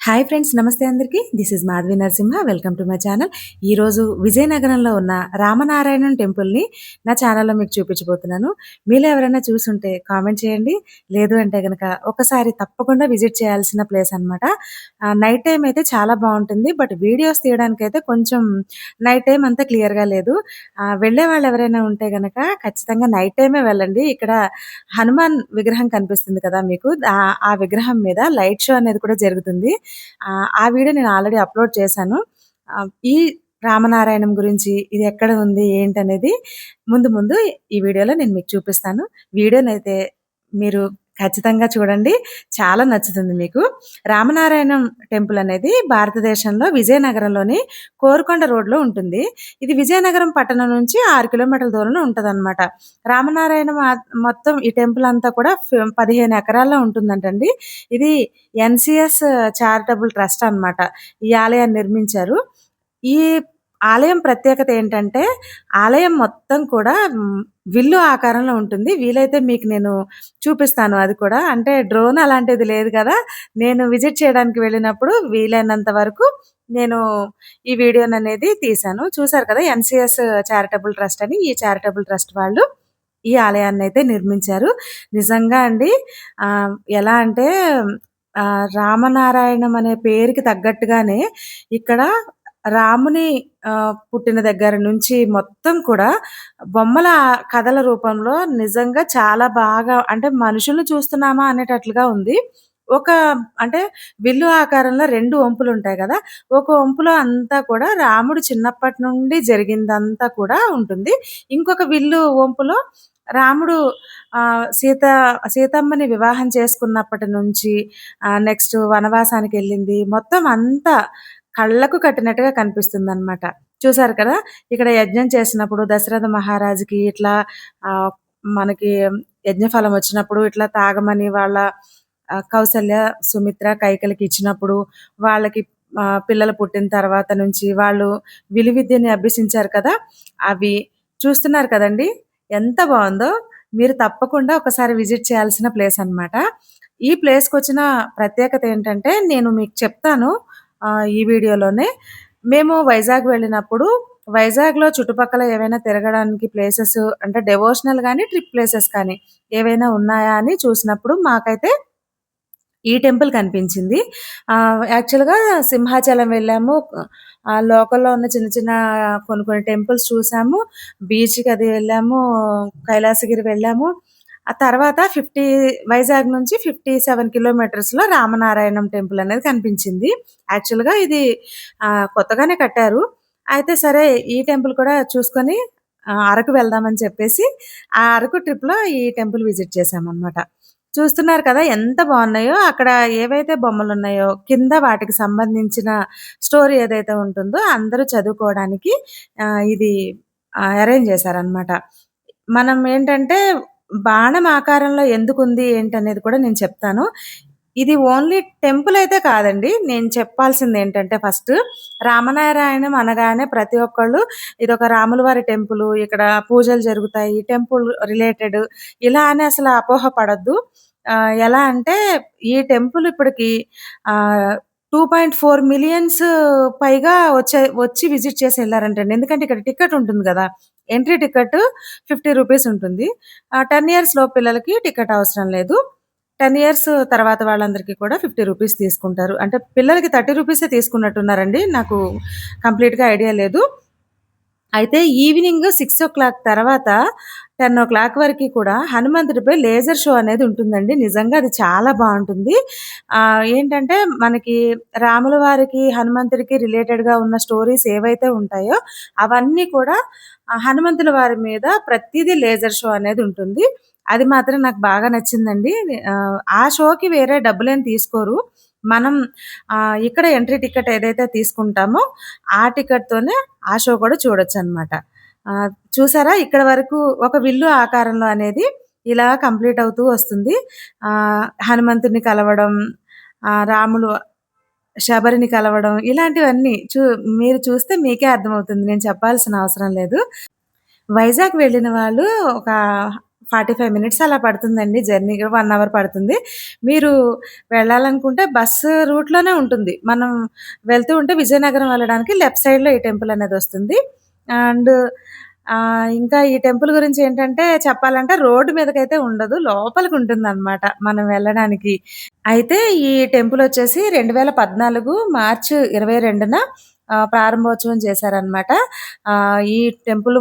Hi friends, నమస్తే అందరికీ. This is Madhavi Narasimha. Welcome to my channel. ఈరోజు విజయనగరంలో ఉన్న రామనారాయణన్ టెంపుల్ని నా ఛానల్లో మీకు చూపించబోతున్నాను. మీలో ఎవరైనా చూసుంటే కామెంట్ చేయండి. లేదు అంటే గనక ఒకసారి తప్పకుండా విజిట్ చేయాల్సిన ప్లేస్ అనమాట. నైట్ టైం అయితే చాలా బాగుంటుంది. బట్ వీడియోస్ తీయడానికైతే కొంచెం నైట్ టైం అంతా క్లియర్గా లేదు. వెళ్ళే వాళ్ళు ఎవరైనా ఉంటే గనక ఖచ్చితంగా నైట్ టైమే వెళ్ళండి. ఇక్కడ హనుమాన్ విగ్రహం కనిపిస్తుంది కదా మీకు, ఆ విగ్రహం మీద లైట్ షో అనేది కూడా జరుగుతుంది. ఆ వీడియో నేను ఆల్రెడీ అప్లోడ్ చేశాను. ఈ రామనారాయణం గురించి ఇది ఎక్కడ ఉంది ఏంటనేది ముందు ముందు ఈ వీడియోలో నేను మీకు చూపిస్తాను. వీడియోనైతే మీరు ఖచ్చితంగా చూడండి, చాలా నచ్చుతుంది మీకు. రామనారాయణం టెంపుల్ అనేది భారతదేశంలో విజయనగరంలోని కోరుకొండ రోడ్లో ఉంటుంది. ఇది విజయనగరం పట్టణం నుంచి 6 కిలోమీటర్ల దూరంలో ఉంటుందన్నమాట. రామనారాయణం మొత్తం ఈ టెంపుల్ అంతా కూడా 15 ఎకరాల్లో ఉంటుందంటండి. ఇది ఎన్సిఎస్ చారిటబుల్ ట్రస్ట్ అన్నమాట ఈ ఆలయాన్ని నిర్మించారు. ఈ ఆలయం ప్రత్యేకత ఏంటంటే, ఆలయం మొత్తం కూడా విల్లు ఆకారంలో ఉంటుంది. వీలైతే మీకు నేను చూపిస్తాను అది కూడా. అంటే డ్రోన్ అలాంటిది లేదు కదా, నేను విజిట్ చేయడానికి వెళ్ళినప్పుడు వీలైనంత వరకు నేను ఈ వీడియోననేది తీశాను. చూసారు కదా, ఎన్సిఎస్ చారిటబుల్ ట్రస్ట్ అని, ఈ చారిటబుల్ ట్రస్ట్ వాళ్ళు ఈ ఆలయాన్నైతే నిర్మించారు. నిజంగా అండి, ఎలా అంటే రామనారాయణం అనే పేరుకి తగ్గట్టుగానే ఇక్కడ రాముని పుట్టిన దగ్గర నుంచి మొత్తం కూడా బొమ్మల కథల రూపంలో నిజంగా చాలా బాగా, అంటే మనుషుల్ని చూస్తున్నామా అనేటట్లుగా ఉంది. ఒక అంటే విల్లు ఆకారంలో 2 వంపులుంటాయి గదా! ఒక వంపులో అంతా కూడా రాముడు చిన్నప్పటి నుండి జరిగిందంతా కూడా ఉంటుంది. ఇంకొక విల్లు వంపులో రాముడు సీతమ్మని వివాహం చేసుకున్నప్పటి నుంచి నెక్స్ట్ వనవాసానికెళ్ళింది మొత్తం అంతా కళ్ళకు కట్టినట్టుగా కనిపిస్తుందనమాట. చూసారు కదా, ఇక్కడ యజ్ఞం చేసినప్పుడు దశరథ మహారాజుకి ఇట్లా మనకి యజ్ఞఫలం వచ్చినప్పుడు ఇట్లా తాగమని వాళ్ళ కౌసల్య, సుమిత్ర, కైకలకి ఇచ్చినప్పుడు వాళ్ళకి పిల్లలు పుట్టిన తర్వాత నుంచి వాళ్ళు విలువిద్యని అభ్యసించారు కదా, అవి చూస్తున్నారు కదండి, ఎంత బాగుందో. మీరు తప్పకుండా ఒకసారి విజిట్ చేయాల్సిన ప్లేస్ అన్నమాట. ఈ ప్లేస్కి వచ్చిన ప్రత్యేకత ఏంటంటే నేను మీకు చెప్తాను ఈ వీడియోలోనే. మేము వైజాగ్ వెళ్ళినప్పుడు వైజాగ్లో చుట్టుపక్కల ఏవైనా తిరగడానికి ప్లేసెస్, అంటే డెవోషనల్ కానీ ట్రిప్ ప్లేసెస్ కానీ ఏవైనా ఉన్నాయా అని చూసినప్పుడు మాకైతే ఈ టెంపుల్ కనిపించింది. యాక్చువల్గా సింహాచలం వెళ్ళాము. లోకల్లో ఉన్న చిన్న చిన్న కొన్ని టెంపుల్స్ చూసాము. బీచ్కి అది వెళ్ళాము, కైలాసగిరి వెళ్ళాము. ఆ తర్వాత వైజాగ్ నుంచి 57 కిలోమీటర్స్లో రామనారాయణం టెంపుల్ అనేది కనిపించింది. యాక్చువల్గా ఇది కొత్తగానే కట్టారు. అయితే సరే ఈ టెంపుల్ కూడా చూసుకొని అరకు వెళ్దామని చెప్పేసి ఆ అరకు ట్రిప్లో ఈ టెంపుల్ విజిట్ చేసామన్నమాట. చూస్తున్నారు కదా ఎంత బాగున్నాయో. అక్కడ ఏవైతే బొమ్మలు ఉన్నాయో కింద వాటికి సంబంధించిన స్టోరీ ఏదైతే ఉంటుందో అందరూ చదువుకోవడానికి ఇది అరేంజ్ చేశారనమాట. మనం ఏంటంటే బాణం ఆకారంలో ఎందుకుంది ఏంటనేది కూడా నేను చెప్తాను. ఇది ఓన్లీ టెంపుల్ అయితే కాదండి. నేను చెప్పాల్సింది ఏంటంటే, ఫస్ట్ రామనారాయణం అనగానే ప్రతి ఒక్కళ్ళు ఇదొక రాముల వారి టెంపుల్, ఇక్కడ పూజలు జరుగుతాయి, టెంపుల్ రిలేటెడ్ ఇలా అని అసలు అపోహ పడద్దు. ఎలా అంటే ఈ టెంపుల్ ఇప్పటికి 2.4 మిలియన్స్ పైగా వచ్చి విజిట్ చేసి వెళ్ళారంటండి. ఎందుకంటే ఇక్కడ టికెట్ ఉంటుంది కదా, ఎంట్రీ టికెట్ 50 రూపీస్ ఉంటుంది. 10 ఇయర్స్ లోపు పిల్లలకి టికెట్ అవసరం లేదు. 10 ఇయర్స్ తర్వాత వాళ్ళందరికీ కూడా 50 రూపీస్ తీసుకుంటారు. అంటే పిల్లలకి 30 రూపీసే తీసుకున్నట్టున్నారండి, నాకు కంప్లీట్గా ఐడియా లేదు. అయితే ఈవినింగ్ 6:00 తర్వాత 10:00 వరకు కూడా హనుమంతుడిపై లేజర్ షో అనేది ఉంటుందండి. నిజంగా అది చాలా బాగుంటుంది. ఏంటంటే మనకి రాముల వారికి హనుమంతుడికి రిలేటెడ్గా ఉన్న స్టోరీస్ ఏవైతే ఉంటాయో అవన్నీ కూడా హనుమంతుల వారి మీద ప్రతిదీ లేజర్ షో అనేది ఉంటుంది. అది మాత్రం నాకు బాగా నచ్చిందండి. ఆ షోకి వేరే డబ్బులేం తీసుకోరు. మనం ఇక్కడ ఎంట్రీ టికెట్ ఏదైతే తీసుకుంటామో ఆ టికెట్తోనే ఆ షో కూడా చూడొచ్చు అనమాట. చూసారా, ఇక్కడ వరకు ఒక విల్లు ఆకారంలో అనేది ఇలా కంప్లీట్ అవుతూ వస్తుంది. హనుమంతుని కలవడం, రాములు శబరిని కలవడం, ఇలాంటివన్నీ మీరు చూస్తే మీకే అర్థమవుతుంది, నేను చెప్పాల్సిన అవసరం లేదు. వైజాగ్ వెళ్ళిన వాళ్ళు ఒక 45 మినిట్స్ అలా పడుతుందండి జర్నీ. 1 అవర్ పడుతుంది. మీరు వెళ్ళాలనుకుంటే బస్సు రూట్‌లోనే ఉంటుంది. మనం వెళ్తూ ఉంటే విజయనగరం వెళ్ళడానికి లెఫ్ట్ సైడ్‌లో ఈ టెంపుల్ అనేదొస్తుంది. అండ్ ఇంకా ఈ టెంపుల్ గురించి ఏంటంటే చెప్పాలంటే రోడ్డు మీదకైతే ఉండదు. లోపలికుంటుందనమాట మనం వెళ్ళడానికి. అయితే ఈ టెంపులొచ్చేసి 2014 మార్చ్ 22న ప్రారంభోత్సవం చేశారనమాట. ఈ టెంపుల్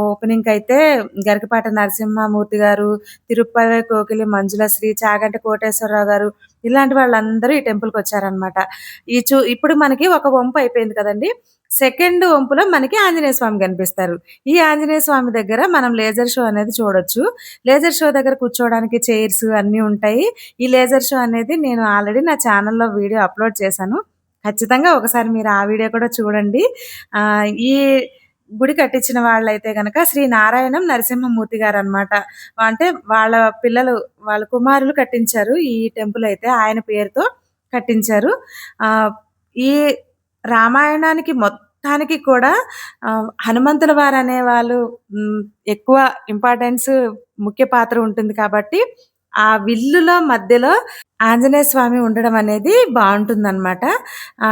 ఓపెనింగ్‌కైతే గరికపాటి నరసింహమూర్తి గారు, తిరుప్పవై కోకిలి మంజులశ్రీ, చాగంటి కోటేశ్వరరావు గారు ఇలాంటి వాళ్ళందరూ ఈ టెంపుల్‌కొచ్చారనమాట. ఇప్పుడు మనకి ఒక వంపు అయిపోయింది కదండీ! సెకండ్ వంపులో మనకి ఆంజనేయ స్వామి కనిపిస్తారు. ఈ ఆంజనేయ స్వామి దగ్గర మనం లేజర్ షో అనేది చూడొచ్చు. లేజర్ షో దగ్గర కూర్చోవడానికి చైర్స్ అన్నీ ఉంటాయి. ఈ లేజర్ షో అనేది నేను ఆల్రెడీ నా ఛానెల్‌లో వీడియో అప్‌లోడ్ చేశాను. ఖచ్చితంగా ఒకసారి మీరు ఆ వీడియో కూడా చూడండి. ఈ గుడి కట్టించిన వాళ్ళైతే గనక శ్రీ నారాయణం నరసింహమూర్తి గారనమాట. అంటే వాళ్ళ కుమారులు కట్టించారు ఈ టెంపుల్ అయితే. ఆయన పేరుతో కట్టించారు. ఆహ్, ఈ రామాయణానికి మొత్తానికి కూడా హనుమంతుల వారనేవాళ్ళు ఎక్కువ ఇంపార్టెన్స్ ముఖ్య పాత్ర ఉంటుంది కాబట్టి, ఆ విల్లులో మధ్యలో ఆంజనేయ స్వామి ఉండడం అనేది బావుంటుందనమాట.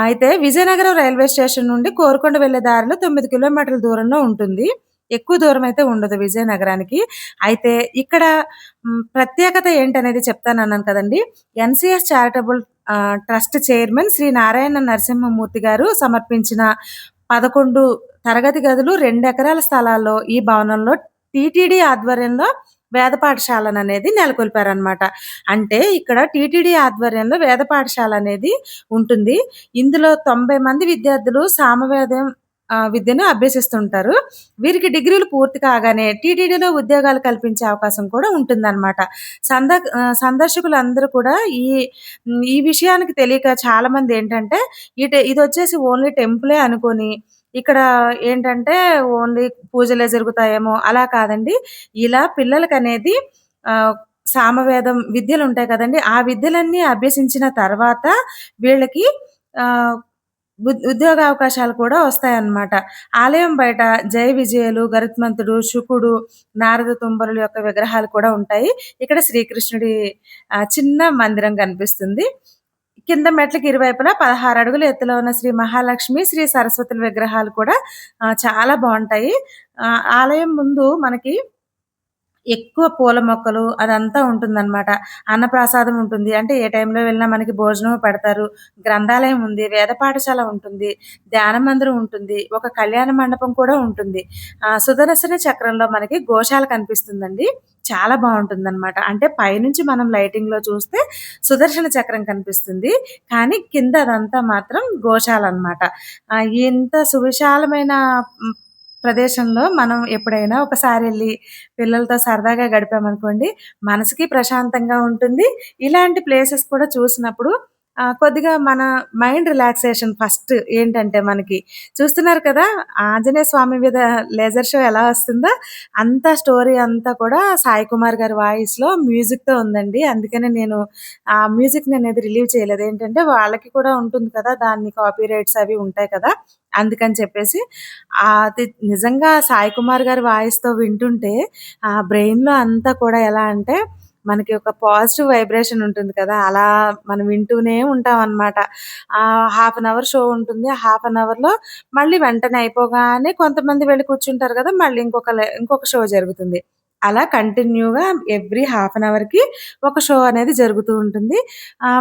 అయితే విజయనగరం రైల్వే స్టేషన్ నుండి కోరుకొండ వెళ్ళే దారిలో 9 కిలోమీటర్ల దూరంలో ఉంటుంది. ఎక్కువ దూరమైతే ఉండదు విజయనగరానికి. అయితే ఇక్కడ ప్రత్యేకత ఏంటనేది చెప్తానన్నాను కదండీ! NCS charitable trust chairman Shri Narayana Narasimhamurthy గారు సమర్పించిన 11 తరగతి గదులు, 2 ఎకరాల స్థలాల్లో ఈ భవనంలో టీటీడీ ఆధ్వర్యంలో వేద పాఠశాలననేది నెలకొల్పారనమాట. అంటే ఇక్కడ టీటీడీ ఆధ్వర్యంలో వేద పాఠశాలనేది ఉంటుంది. ఇందులో 90 మంది విద్యార్థులు సామవేదం విద్యను అభ్యసిస్తుంటారు. వీరికి డిగ్రీలు పూర్తి కాగానే టీటీడీలో ఉద్యోగాలు కల్పించే అవకాశం కూడా ఉంటుందనమాట. సందర్శకులందరూ కూడా ఈ విషయానికి తెలియక చాలామందేంటంటే ఇదొచ్చేసి ఓన్లీ టెంపులే అనుకోని ఇక్కడ ఏంటంటే ఓన్లీ పూజలే జరుగుతాయేమో అలా కాదండి. ఇలా పిల్లలకనేది ఆహ్, సామవేదం విద్యలుంటాయి కదండీ! ఆ విద్యలన్నీ అభ్యసించిన తర్వాత వీళ్ళకి ఆహ్, ఉద్యోగావకాశాలు కూడా వస్తాయన్నమాట. ఆలయం బయట జయ విజయులు, గరుత్మంతుడు, శుకుడు, నారద తుంబరుల యొక్క విగ్రహాలు కూడా ఉంటాయి. ఇక్కడ శ్రీకృష్ణుడి చిన్న మందిరం కనిపిస్తుంది. కింద మెట్లకి ఇరువైపులా 16 అడుగుల ఎత్తులో ఉన్న శ్రీ మహాలక్ష్మి, శ్రీ సరస్వతుల విగ్రహాలు కూడా చాలా బావుంటాయి. ఆలయం ముందు మనకి ఎక్కువ పూల మొక్కలు అదంతా ఉంటుందనమాట. అన్నప్రసాదం ఉంటుంది. అంటే ఏ టైంలో వెళ్ళినా మనకి భోజనం పెడతారు. గ్రంథాలయం ఉంది. వేద పాఠశాల ఉంటుంది. ధ్యాన మందిరం ఉంటుంది. ఒక కళ్యాణ మండపం కూడా ఉంటుంది. సుదర్శన చక్రంలో మనకి గోశాల కనిపిస్తుందండి. చాలా బావుంటుందనమాట. అంటే పైనుంచి మనం లైటింగ్‌లో చూస్తే సుదర్శన చక్రం కనిపిస్తుంది. కానీ కింద అదంతా మాత్రం గోశాలనమాట. ఇంత సువిశాలమైన హ్మ్, ప్రదేశంలో మనం ఎప్పుడైనా ఒకసారెళ్లి పిల్లలతో సరదాగా గడిపామనుకోండి, మనసుకి ప్రశాంతంగా ఉంటుంది. ఇలాంటి ప్లేసెస్ కూడా చూసినప్పుడు కొద్దిగా మన మైండ్ రిలాక్సేషన్ ఫస్ట్ ఏంటంటే మనకి చూస్తున్నారు కదా! ఆంజనేయ స్వామి మీద లేజర్ షో ఎలా వస్తుందో, అంతా స్టోరీ అంతా కూడా సాయి కుమార్ గారి వాయిస్‌లో మ్యూజిక్‌తో ఉందండి. అందుకనే నేను ఆ మ్యూజిక్‌ని అనేది రిలీవ్ చేయలేదు. ఏంటంటే వాళ్ళకి కూడా ఉంటుంది కదా! దాన్ని కాపీ రైట్స్ అవి ఉంటాయి కదా! అందుకని చెప్పేసి అది నిజంగా సాయి కుమార్ గారి వాయిస్‌తో వింటుంటే బ్రెయిన్‌లో అంతా కూడా ఎలా అంటే, మనకి ఒక పాజిటివ్ వైబ్రేషన్ ఉంటుంది కదా! అలా మనం వింటూనే ఉంటామనమాట. హాఫ్ అన్ అవర్ షో ఉంటుంది. ఆ హాఫ్ అన్ అవర్‌లో మళ్ళీ వెంటనే అయిపోగానే కొంతమంది వెళ్లి కూర్చుంటారు కదా! మళ్ళీ ఇంకొక షో జరుగుతుంది. అలా కంటిన్యూగా ఎవ్రీ హాఫ్ అన్ అవర్‌కి ఒక షో అనేది జరుగుతూ ఉంటుంది.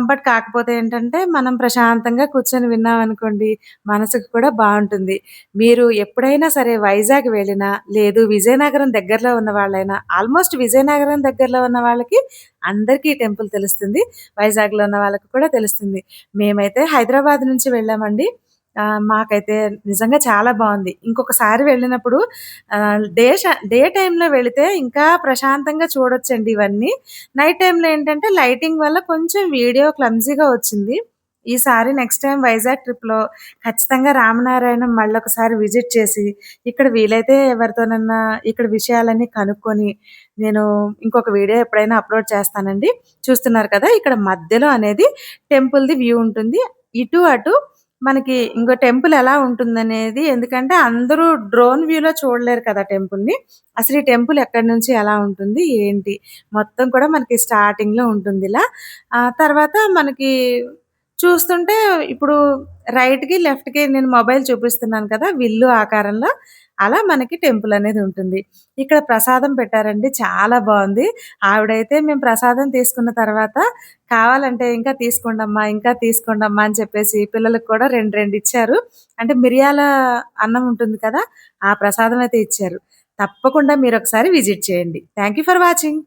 బట్ కాకపోతే ఏంటంటే, మనం ప్రశాంతంగా కూర్చొని విన్నామనుకోండి, మనసుకు కూడా బావుంటుంది. మీరు ఎప్పుడైనా సరే వైజాగ్ వెళ్ళినా, లేదు విజయనగరం దగ్గరలో ఉన్న వాళ్ళైనా ఆల్మోస్ట్ విజయనగరం దగ్గరలో ఉన్న వాళ్ళకి అందరికీ ఈ టెంపుల్ తెలుస్తుంది. వైజాగ్‌లో ఉన్న వాళ్ళకి కూడా తెలుస్తుంది. మేమైతే హైదరాబాద్ నుంచి వెళ్ళామండి. మాకైతే నిజంగా చాలా బావుంది. ఇంకొకసారి వెళ్ళినప్పుడు డే టైమ్‌లో వెళితే ఇంకా ప్రశాంతంగా చూడొచ్చండి ఇవన్నీ. నైట్ టైమ్‌లో ఏంటంటే లైటింగ్ వల్ల కొంచెం వీడియో క్లమ్జీగా వచ్చింది. ఈసారి నెక్స్ట్ టైమ్ వైజాగ్ ట్రిప్‌లో ఖచ్చితంగా రామనారాయణం మళ్ళొకసారి విజిట్ చేసి, ఇక్కడ వీలైతే ఎవరితోనన్నా ఇక్కడ విషయాలన్నీ కనుక్కొని, నేను ఇంకొక వీడియో ఎప్పుడైనా అప్‌లోడ్ చేస్తానండి. చూస్తున్నారు కదా! ఇక్కడ మధ్యలో అనేది టెంపుల్‌ది వ్యూ ఉంటుంది. ఇటు, అటు మనకి ఇంకో టెంపుల్ ఎలా ఉంటుందనేది ఎందుకంటే అందరూ డ్రోన్ వ్యూలో చూడలేరు కదా టెంపుల్‌ని. అసలు ఈ టెంపుల్ ఎక్కడి నుంచి ఎలా ఉంటుంది? ఏంటి? మొత్తం కూడా మనకి స్టార్టింగ్‌లో ఉంటుందిలా. తర్వాత మనకి చూస్తుంటే ఇప్పుడు రైట్‌కి, లెఫ్ట్‌కి నేను మొబైల్ చూపిస్తున్నాను కదా! విల్లు ఆకారంలో. అలా మనకి టెంపుల్ అనేది ఉంటుంది. ఇక్కడ ప్రసాదం పెట్టారండి. చాలా బావుంది. ఆవిడైతే మేము ప్రసాదం తీసుకున్న తర్వాత కావాలంటే ఇంకా తీసుకోండమ్మా, ఇంకా తీసుకోండమ్మా అని చెప్పేసి పిల్లలకి కూడా 2, 2 ఇచ్చారు. అంటే మిరియాల అన్నం ఉంటుంది కదా! ఆ ప్రసాదం అయితే ఇచ్చారు. తప్పకుండా మీరొకసారి విజిట్ చేయండి. Thank you for watching.